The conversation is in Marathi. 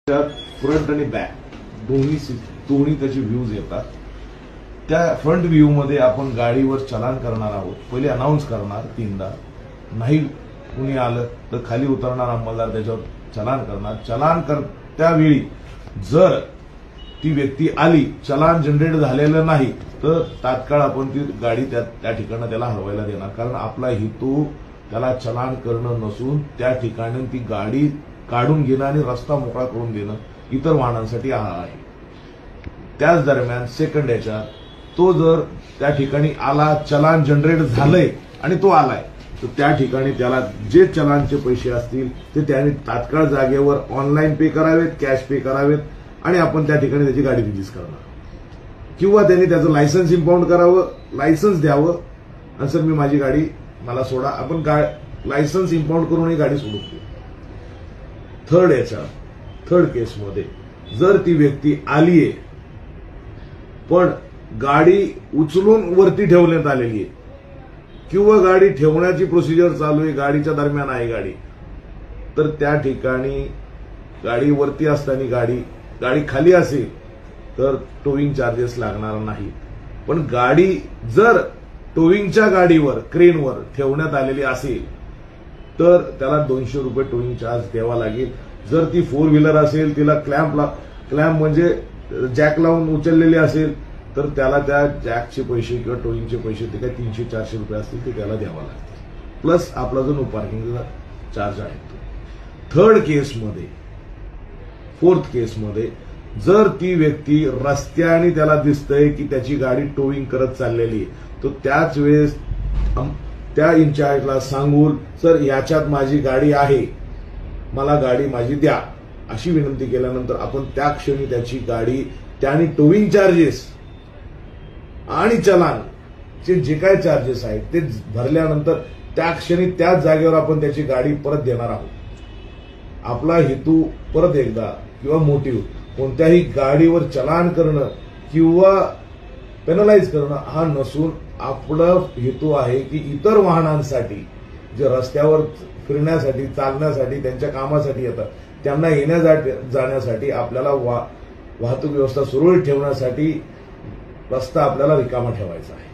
फ्रंट आणि बॅक दोन्ही त्याचे व्ह्यूज येतात। त्या फ्रंट व्ह्यू मध्ये आपण गाडीवर चलान करणार आहोत। पहिले अनाउन्स करणार 3दा, नाही कुणी आलं तर खाली उतरणार अंमलदार त्याच्यावर चलान करणार। चलान त्यावेळी जर ती व्यक्ती आली, चलान जनरेट झालेलं नाही तर तात्काळ आपण ती गाडी त्या ठिकाणी त्याला हलवायला देणार। कारण आपला हेतू त्याला चलान करणं नसून त्या ठिकाणी ती गाडी काढून घेणं आणि रस्ता मोकळा करून देणं इतर वाहनांसाठी आहे। त्याच दरम्यान सेकंड याच्यात तो जर त्या ठिकाणी आला, चलान जनरेट झालंय आणि तो आलाय, तर त्या ठिकाणी त्याला जे चलानचे पैसे असतील ते त्याने तात्काळ जागेवर ऑनलाईन पे करावेत, कॅश पे करावेत आणि आपण त्या ठिकाणी त्याची गाडी रिलीज करणार। किंवा त्यांनी त्याचं लायसन्स इंपाऊंड करावं, लायसन्स द्यावं आणि सर मी माझी गाडी मला सोडा, आपण लायसन्स इंपाऊंड करून ही गाडी सोडून देऊ। थर्ड केसमध्ये जर ती व्यक्ती आलीये पण गाडी उचलून वरती ठेवण्यात आलेली आहे किंवा गाडी ठेवण्याची प्रोसिजर चालू आहे, गाडीच्या दरम्यान आहे गाडी, तर त्या ठिकाणी गाडी वरती असताना गाडी खाली असेल तर टोविंग चार्जेस लागणार नाही। पण गाडी जर टोविंगच्या गाडीवर क्रेनवर ठेवण्यात आलेली असेल तर त्याला 200 रुपये टोविंग चार्ज द्यावा लागेल। जर ती 4 व्हीलर असेल, तिला क्लॅम्प म्हणजे जॅक लावून उचललेली असेल तर त्याला त्या जॅकचे पैसे किंवा टोविंगचे पैसे ते काय 300-400 रुपये असतील ते त्याला द्यावा लागतील, प्लस आपला जो नो पार्किंगचा चार्ज आहे तो। फोर्थ केसमध्ये जर ती व्यक्ती रस्त्याने त्याला दिसतंय की त्याची गाडी टोविंग करत चाललेली आहे, तर त्याच वेळेस त्या इन्चार्जला सांगून सर याच्यात माझी गाडी आहे, मला गाडी माझी द्या अशी विनंती केल्यानंतर आपण त्या क्षणी त्याची गाडी त्याने टोविंग चार्जेस आणि चलानचे जे काय चार्जेस आहेत ते भरल्यानंतर त्या क्षणी त्याच जागेवर आपण त्याची गाडी परत देणार आहोत। आपला हेतू परत एकदा किंवा मोटिव्ह कोणत्याही गाडीवर चलान करणं किंवा पेनलाइज करणं हा नसून आपला हेतू आहे की इतर वाहनांसाठी जे रस्त्यावर फिरण्यासाठी, चालण्यासाठी, त्यांच्या कामासाठी येतात त्यांना येण्या जाण्यासाठी आपल्याला वाहतूक व्यवस्था सुरळीत ठेवण्यासाठी रस्ता आपल्याला रिकामा ठेवायचा आहे।